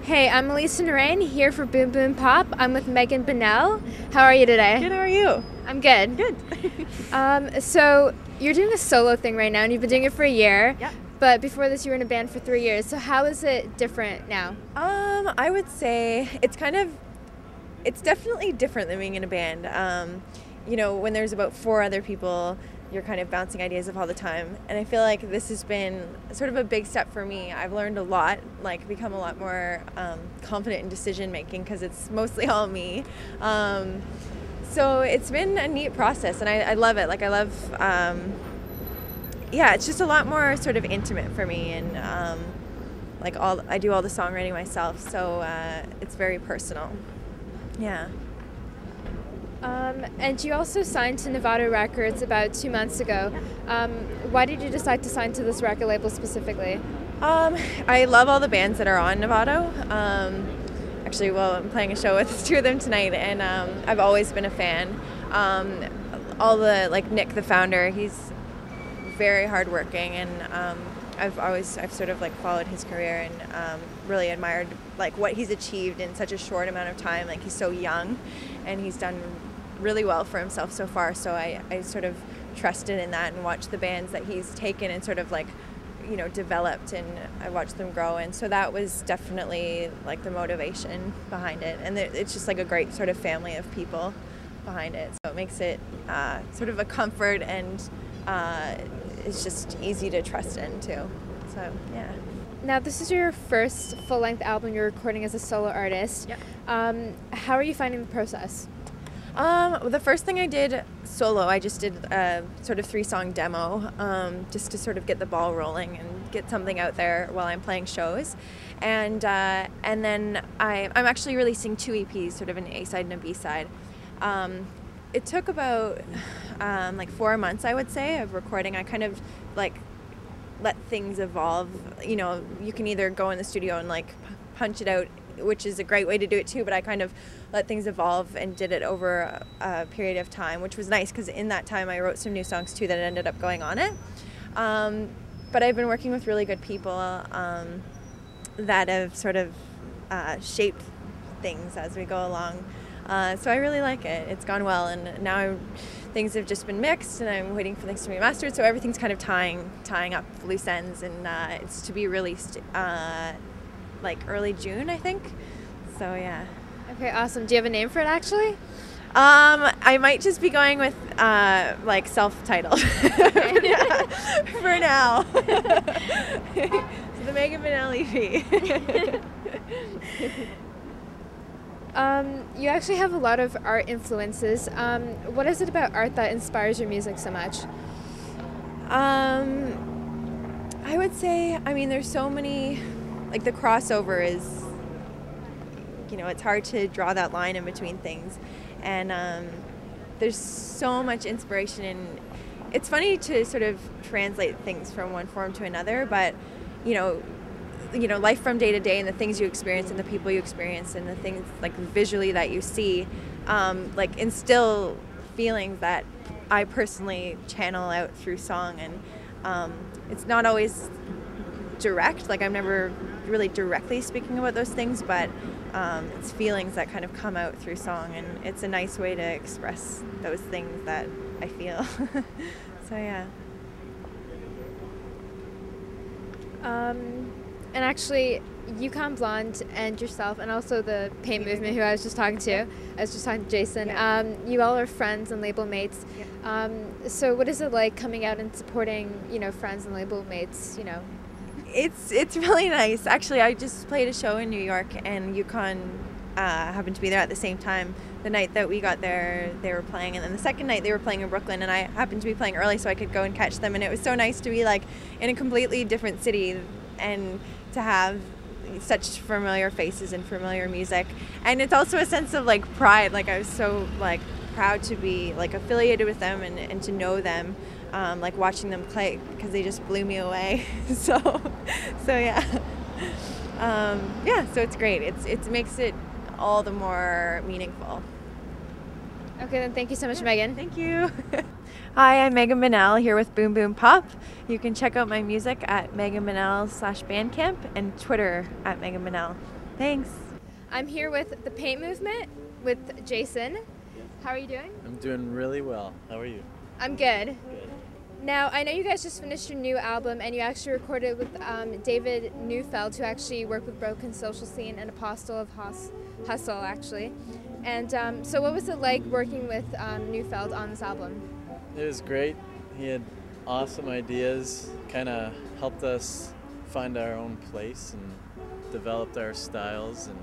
Hey, I'm Melesa here for Boom Boom Pop. I'm with Megan Bonnell. How are you today? Good, how are you? I'm good. Good. So you're doing a solo thing right now, and you've been doing it for a year. Yeah. But before this, you were in a band for 3 years. So how is it different now? I would say it's definitely different than being in a band. When there's about 4 other people, you're kind of bouncing ideas off all the time. And I feel like this has been sort of a big step for me. I've learned a lot, like become a lot more confident in decision making because it's mostly all me. So it's been a neat process, and I love it. Like I love, it's just a lot more sort of intimate for me, and I do all the songwriting myself, so it's very personal. Yeah. And you also signed to Nevado Records about 2 months ago. Why did you decide to sign to this record label specifically? I love all the bands that are on Nevado. I'm playing a show with 2 of them tonight, and I've always been a fan. Nick, the founder, he's very hardworking, and I've sort of like followed his career and really admired like what he's achieved in such a short amount of time. Like he's so young, and he's done really well for himself so far. So I sort of trusted in that and watched the bands that he's taken and sort of like, developed, and I watched them grow. And so that was definitely like the motivation behind it. And it's just like a great sort of family of people behind it. So it makes it sort of a comfort, and it's just easy to trust in too. So, yeah. Now, this is your first full-length album you're recording as a solo artist. Yep. How are you finding the process? The first thing I did solo, I just did a sort of 3-song demo, just to sort of get the ball rolling and get something out there while I'm playing shows. And then I'm actually releasing 2 EPs, sort of an A-side and a B-side. It took about 4 months, I would say, of recording. I kind of like let things evolve. You can either go in the studio and like punch it out, which is a great way to do it too, but I kind of let things evolve and did it over a period of time, which was nice because in that time I wrote some new songs too that ended up going on it. But I've been working with really good people that have sort of shaped things as we go along. So I really like it. It's gone well, and now things have just been mixed, and I'm waiting for things to be mastered. So everything's kind of tying up loose ends, and it's to be released early June, I think. So yeah. Okay, awesome. Do you have a name for it actually? I might just be going with self-titled for now. So the Megan Bonnell EP. You actually have a lot of art influences. What is it about art that inspires your music so much? I would say, there's so many, like the crossover is, it's hard to draw that line in between things. And there's so much inspiration, and it's funny to sort of translate things from one form to another, but, life from day to day, and the things you experience and the people you experience and the things like visually that you see, instill feelings that I personally channel out through song. And it's not always direct, like I'm never really directly speaking about those things, but it's feelings that kind of come out through song, and it's a nice way to express those things that I feel. So yeah. And actually, Yukon Blonde and yourself, and also the Pain Movement, who I was just talking to, Jason. Yeah. You all are friends and label mates. Yeah. So what is it like coming out and supporting, friends and label mates? It's really nice. Actually, I just played a show in New York, and Yukon happened to be there at the same time. The night that we got there, they were playing, and then the second night they were playing in Brooklyn, and I happened to be playing early so I could go and catch them. And it was so nice to be like in a completely different city and to have such familiar faces and familiar music. And it's also a sense of like pride. Like I was so like proud to be like affiliated with them and to know them, like watching them play, because they just blew me away. So yeah. So it's great. It makes it all the more meaningful. Okay, then thank you so much, Megan. Thank you. Hi, I'm Megan Bonnell here with Boom Boom Pop. You can check out my music at Megan Bonnell /Bandcamp and Twitter at Megan Bonnell. Thanks. Thanks. I'm here with the Paint Movement with Jason. How are you doing? I'm doing really well. How are you? I'm good. Good. Now, I know you guys just finished your new album, and you actually recorded with David Neufeld, who actually worked with Broken Social Scene and Apostle of Hustle, actually. And so what was it like working with Neufeld on this album? It was great. He had awesome ideas, kind of helped us find our own place and developed our styles, and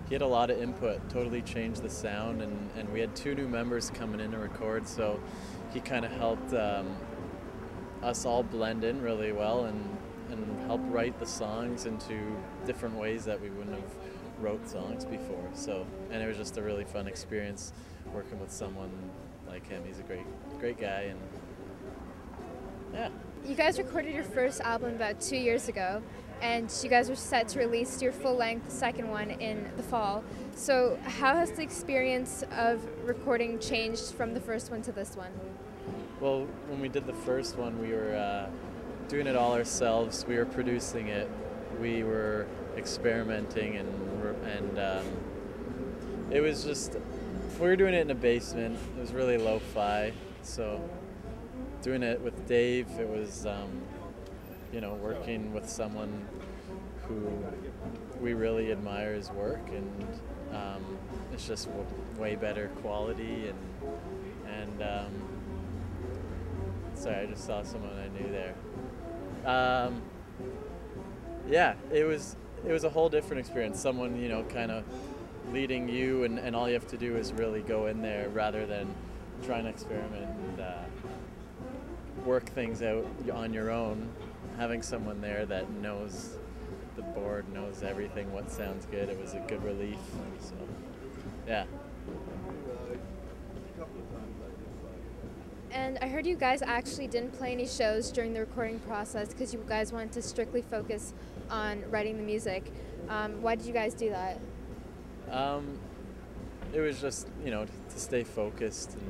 he had a lot of input, totally changed the sound, and we had 2 new members coming in to record, so he kind of helped us all blend in really well and help write the songs into different ways that we wouldn't have wrote songs before. So, and it was just a really fun experience working with someone like him. He's a great guy, and yeah. You guys recorded your first album about 2 years ago, and you guys were set to release your full-length second one in the fall. So how has the experience of recording changed from the first one to this one? Well, when we did the first one, we were doing it all ourselves. We were producing it. We were experimenting, and it was just, we were doing it in a basement. It was really lo-fi. So doing it with Dave, it was, working with someone who we really admire his work, and it's just way better quality, and sorry, I just saw someone I knew there. Yeah, it was a whole different experience. Someone, kind of leading you, and all you have to do is really go in there rather than trying to experiment and work things out on your own. Having someone there that knows the board, knows everything, what sounds good, it was a good relief. So, yeah. And I heard you guys actually didn't play any shows during the recording process because you guys wanted to strictly focus on writing the music. Why did you guys do that? It was just, to stay focused and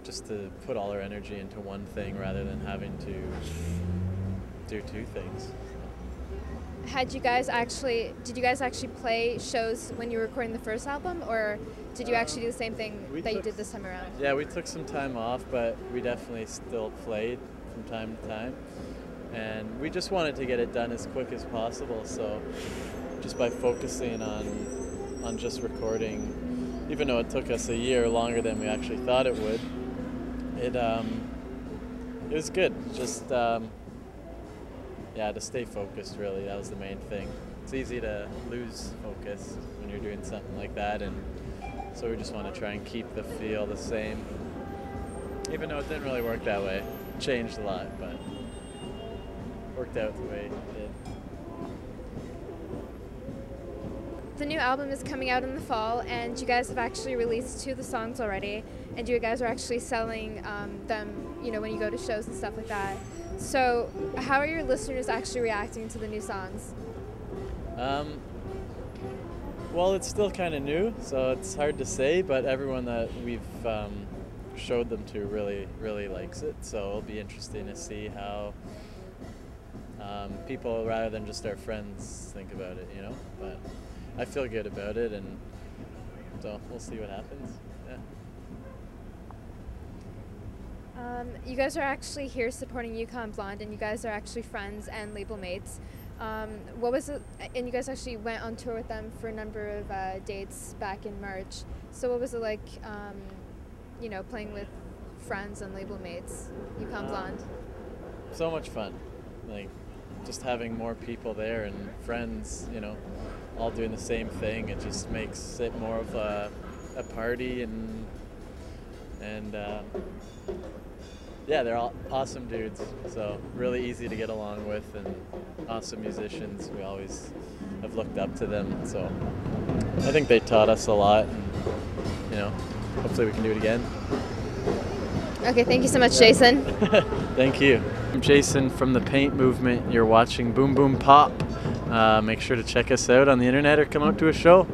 just to put all our energy into one thing rather than having to do 2 things. Did you guys actually play shows when you were recording the first album, or did you actually do the same thing that you did this time around? Yeah, we took some time off, but we definitely still played from time to time. And we just wanted to get it done as quick as possible, so just by focusing on just recording, even though it took us a year longer than we actually thought it would, it was good. Just to stay focused, really. That was the main thing. It's easy to lose focus when you're doing something like that, and so we just want to try and keep the feel the same. Even though it didn't really work that way. It changed a lot, but worked out the way it did. The new album is coming out in the fall, and you guys have actually released 2 of the songs already, and you guys are actually selling them, when you go to shows and stuff like that. So how are your listeners actually reacting to the new songs? Well, it's still kind of new, so it's hard to say, but everyone that we've showed them to really, really likes it, so it'll be interesting to see how people, rather than just our friends, think about it, but I feel good about it, and so we'll see what happens. Yeah. You guys are actually here supporting Yukon Blonde, and you guys are actually friends and label mates. What was it? And you guys actually went on tour with them for a number of dates back in March. So what was it like, playing with friends and label mates, Yukon Blonde? So much fun. Just having more people there and friends, all doing the same thing. It just makes it more of a party, and yeah, they're all awesome dudes, so really easy to get along with, and awesome musicians. We always have looked up to them, so I think they taught us a lot, and hopefully we can do it again. Okay, thank you so much, Jason. Thank you. I'm Jason from the Paint Movement. You're watching Boom Boom Pop. Make sure to check us out on the internet or come out to a show.